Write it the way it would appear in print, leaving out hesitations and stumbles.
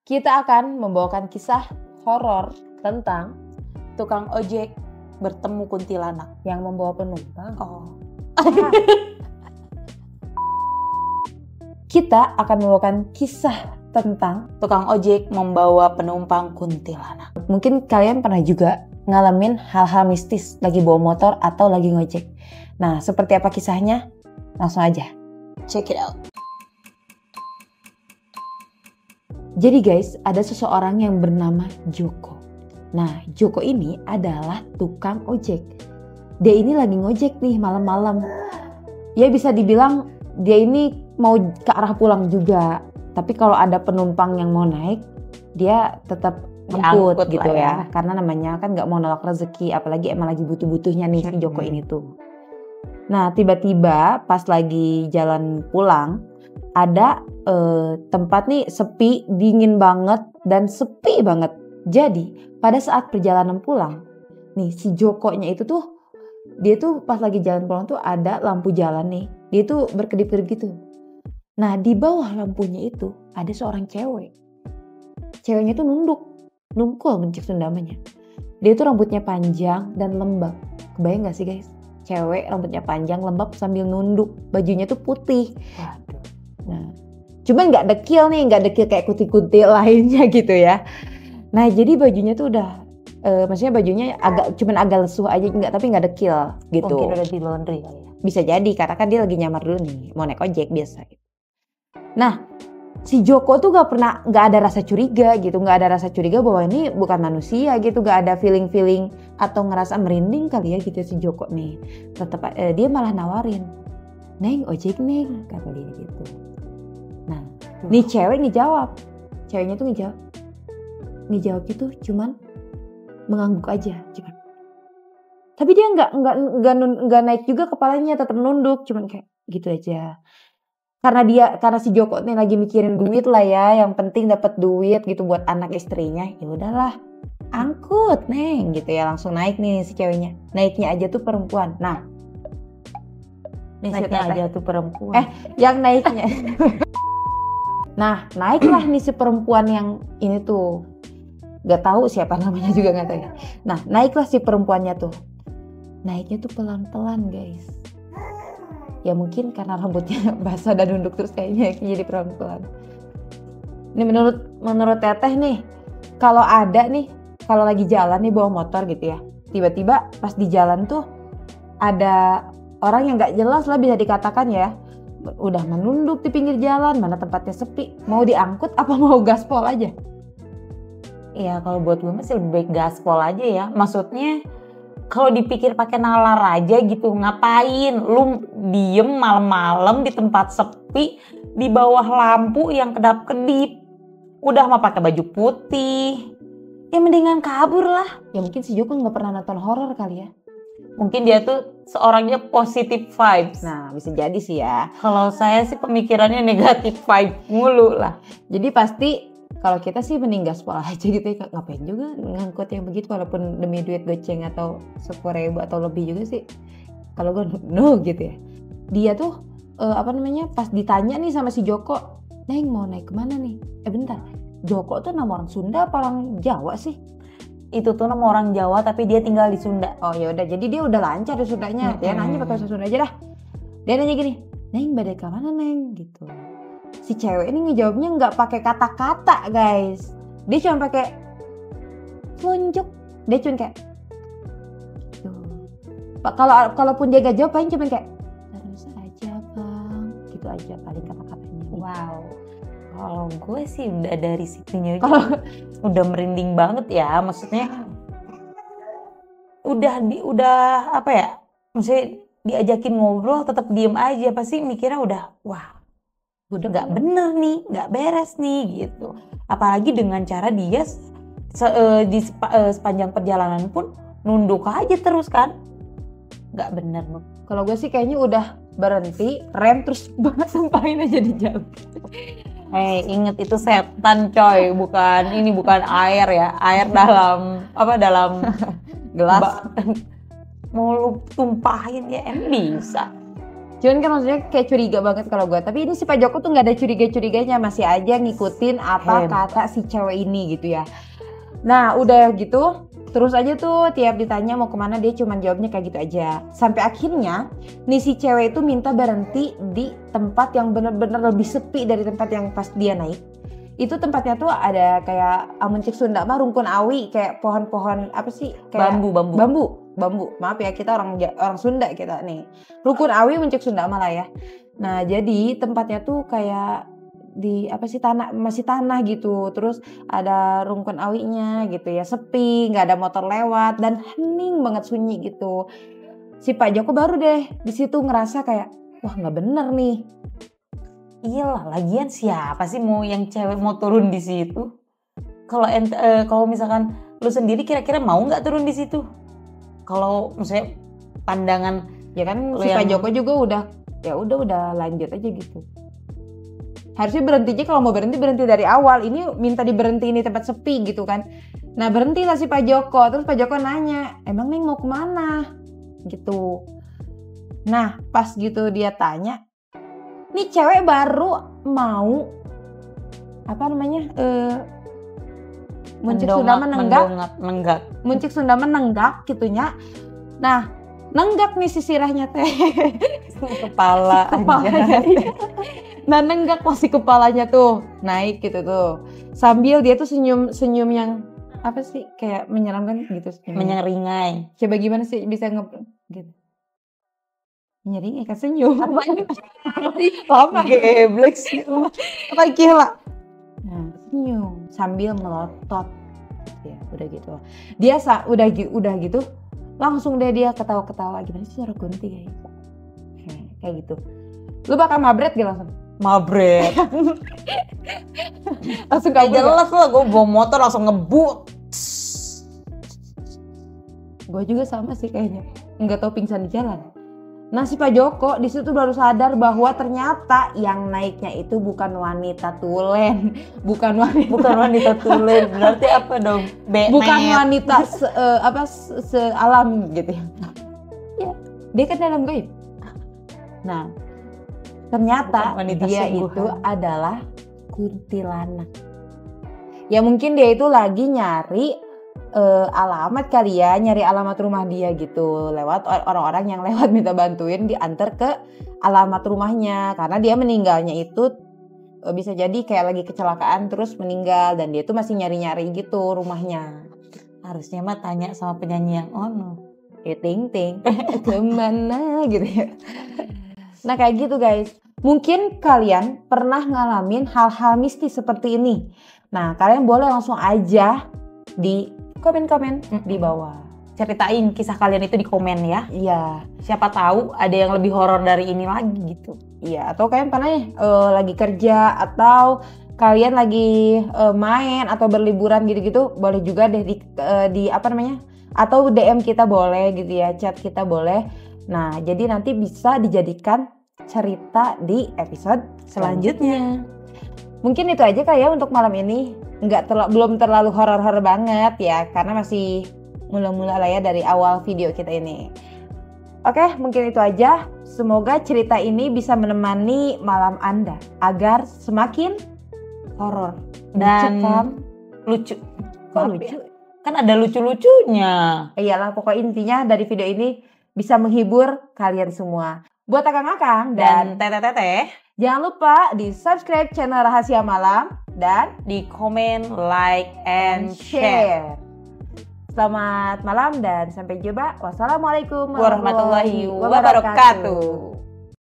Kita akan membawakan kisah horor tentang tukang ojek bertemu kuntilanak yang membawa penumpang. Kita akan membawakan kisah tentang tukang ojek membawa penumpang kuntilanak. Mungkin kalian pernah juga ngalamin hal-hal mistis lagi bawa motor atau lagi ngojek. Nah, seperti apa kisahnya? Langsung aja. Check it out. Jadi guys, ada seseorang yang bernama Joko. Nah, Joko ini adalah tukang ojek. Dia ini lagi ngojek nih malam-malam. Ya bisa dibilang dia ini mau ke arah pulang juga. Tapi kalau ada penumpang yang mau naik, dia tetap angkut gitu ya. Karena namanya kan nggak mau nolak rezeki, apalagi emang lagi butuh-butuhnya nih si Joko ini tuh. Nah, tiba-tiba pas lagi jalan pulang, ada tempat nih sepi, dingin banget dan sepi banget. Jadi pada saat perjalanan pulang, nih si Jokonya itu tuh, dia tuh pas lagi jalan pulang tuh ada lampu jalan nih. Dia tuh berkedip-kedip gitu. Nah di bawah lampunya itu ada seorang cewek. Ceweknya tuh nungkul mencik sundamanya. Dia tuh rambutnya panjang dan lembab. Kebayang gak sih guys? Cewek rambutnya panjang, lembab sambil nunduk. Bajunya tuh putih. Waduh. Nah, cuman nggak dekil nih, nggak dekil kayak kuntil-kuntil lainnya gitu ya. Nah, jadi bajunya tuh udah, maksudnya bajunya cuman agak lesuh aja, tapi nggak dekil gitu. Mungkin udah di laundry kali ya. Bisa jadi, karena kan dia lagi nyamar dulu nih, mau naik ojek biasa. Gitu. Nah, si Joko tuh nggak ada rasa curiga gitu, nggak ada rasa curiga bahwa ini bukan manusia gitu, nggak ada feeling atau ngerasa merinding kali ya gitu si Joko nih. Tetap dia malah nawarin, "Neng, ojek neng," kata dia gitu. Nah, nih cewek ngejawab. Ceweknya tuh ngejawab itu cuman mengangguk aja, cuman. Tapi dia nggak naik juga kepalanya, tetap nunduk, cuman kayak gitu aja. Karena si Joko nih lagi mikirin duit lah ya, yang penting dapat duit gitu buat anak istrinya. Ya udahlah, angkut neng gitu ya, langsung naik nih si ceweknya. Naiknya aja tuh perempuan. Nah, naiknya aja tuh perempuan. Yang naiknya. Nah, naiklah nih si perempuan yang ini tuh. Gak tahu siapa namanya juga gak tahu ya. Nah, naiklah si perempuannya tuh. Naiknya tuh pelan-pelan guys. Ya mungkin karena rambutnya basah dan nunduk terus kayaknya jadi pelan-pelan. Ini menurut teteh nih, kalau lagi jalan nih bawa motor gitu ya. Tiba-tiba pas di jalan tuh ada orang yang gak jelas lah bisa dikatakan ya. Udah menunduk di pinggir jalan, mana tempatnya sepi. Mau diangkut apa mau gaspol aja? Iya, kalau buat gue masih lebih baik gaspol aja ya. Maksudnya kalau dipikir pakai nalar aja gitu, ngapain? Lu diem malam-malam di tempat sepi, di bawah lampu yang kedap-kedip. Udah mah pakai baju putih. Ya mendingan kabur lah. Ya mungkin si Joko nggak pernah nonton horor kali ya. Mungkin dia tuh seorangnya positive vibes. Nah, bisa jadi sih ya. Kalau saya sih pemikirannya negatif vibe mulu lah. Jadi pasti kalau kita sih mending gaspol aja gitu ya. Ngapain juga ngangkut yang begitu walaupun demi duit goceng atau 10.000 atau lebih juga sih. Kalau gue no gitu ya. Dia tuh pas ditanya nih sama si Joko, "Neng mau naik kemana nih?" Bentar. Joko tuh nama orang Sunda apa orang Jawa sih? Itu tuh nama orang Jawa tapi dia tinggal di Sunda. Oh ya udah, jadi dia udah lancar di Sundanya. Dia nanya pakai bahasa Sunda aja dah. Dia nanya gini, "Neng badai ke mana neng?" gitu. Si cewek ini ngejawabnya nggak pakai kata-kata guys. Dia cuma pakai tunjuk. Dia cuma kayak, kalaupun dia gak jawab paling cuma kayak, "Terus aja bang." Gitu aja paling kata-katanya. Wow. Kalau gue sih udah dari situnya aja udah merinding banget ya. Maksudnya udah apa ya? Maksudnya diajakin ngobrol tetap diem aja, pasti mikirnya udah wah, udah nggak bener nih, nggak beres nih gitu. Apalagi dengan cara dia sepanjang perjalanan pun nunduk aja terus kan, nggak bener. Kalau gue sih kayaknya udah berhenti, rem terus sumpahin aja di jalan. Inget itu setan coy, bukan air ya, air dalam gelas. Mau lu tumpahin ya bisa. Cuman kan maksudnya kayak curiga banget kalau gue. Tapi ini si Pak Joko tuh nggak ada curiga-curiganya, masih aja ngikutin apa kata si cewek ini gitu ya. Nah udah gitu, terus aja tuh tiap ditanya mau kemana dia cuman jawabnya kayak gitu aja. Sampai akhirnya nih si cewek itu minta berhenti di tempat yang bener-bener lebih sepi dari tempat yang pas dia naik. Itu tempatnya tuh ada kayak Amuncik Sunda mah rungkun awi, kayak pohon-pohon apa sih? Kayak bambu. Maaf ya, kita orang Sunda kita nih. Rungkun awi Muncik Sunda malah ya. Nah jadi tempatnya tuh kayak di apa sih masih tanah gitu, terus ada rungkun awinya gitu ya, sepi, nggak ada motor lewat dan hening banget, sunyi gitu. Si Pak Joko baru deh di situ ngerasa kayak wah nggak bener nih. Iyalah, lagian siapa sih mau yang cewek mau turun di situ? Kalau misalkan lu sendiri kira-kira mau nggak turun di situ? Kalau misalnya pandangan ya kan si Pak Joko juga udah lanjut aja gitu. Harusnya berhentinya kalau mau berhenti dari awal. Ini minta diberhentiin di tempat sepi gitu kan. Nah berhentilah si Pak Joko. Terus Pak Joko nanya, emang Neng mau kemana? Gitu. Nah pas gitu dia tanya, nih cewek baru mau apa namanya? Muncik Sunda menenggak. Muncik Sunda menenggak gitunya. Nah nenggak nih si sirahnya teh. Kepala aja. Nah nenggak masih kepalanya tuh naik gitu tuh, sambil dia tuh senyum yang apa sih kayak menyeramkan gitu, menyeringai. Coba gimana sih bisa gitu menyeringai kan senyum lama geblek sih apa gila. Nah senyum sambil melotot ya udah gitu dia udah gitu langsung deh dia ketawa-ketawa, gimana sih cara gunting kayak gitu. Lu bakal mabret gitu langsung? Mabret. Langsung kabur. Jelas lah, gue bawa motor langsung ngebut. Gue juga sama sih kayaknya, nggak tahu pingsan di jalan. Nah si Pak Joko di situ baru sadar bahwa ternyata yang naiknya itu bukan wanita tulen, bukan wanita tulen. Berarti apa dong? Bukan wanita sealam gitu ya. Ya, dia kan dalam gaib. Nah ternyata dia itu adalah kuntilanak. Ya mungkin dia itu lagi nyari alamat kali ya, nyari alamat rumah dia gitu. Lewat orang-orang yang lewat minta bantuin diantar ke alamat rumahnya. Karena dia meninggalnya itu bisa jadi kayak lagi kecelakaan terus meninggal. Dan dia tuh masih nyari-nyari gitu rumahnya. Harusnya mah tanya sama penyanyi yang ono. Ting ting kemana gitu ya. Nah kayak gitu guys. Mungkin kalian pernah ngalamin hal-hal mistis seperti ini. Nah kalian boleh langsung aja di komen-komen di bawah. Ceritain kisah kalian itu di komen ya. Iya. Siapa tahu ada yang lebih horor dari ini lagi gitu. Iya. Atau kalian pernah lagi kerja atau kalian lagi main atau berliburan gitu-gitu. Boleh juga deh di apa namanya? Atau DM kita boleh gitu ya. Chat kita boleh. Nah jadi nanti bisa dijadikan cerita di episode selanjutnya. Mungkin itu aja kali ya untuk malam ini. Belum terlalu horor-horor banget ya, karena masih mula-mula lah ya dari awal video kita ini. Oke, mungkin itu aja. Semoga cerita ini bisa menemani malam Anda agar semakin horor dan lucu. Kok lucu? Kan ada lucu-lucunya. Iyalah, pokoknya intinya dari video ini bisa menghibur kalian semua. Buat akang-akang dan teteh-teteh, jangan lupa di subscribe channel Rahasia Malam dan di komen, like, and share. Selamat malam dan sampai jumpa. Wassalamualaikum warahmatullahi wabarakatuh.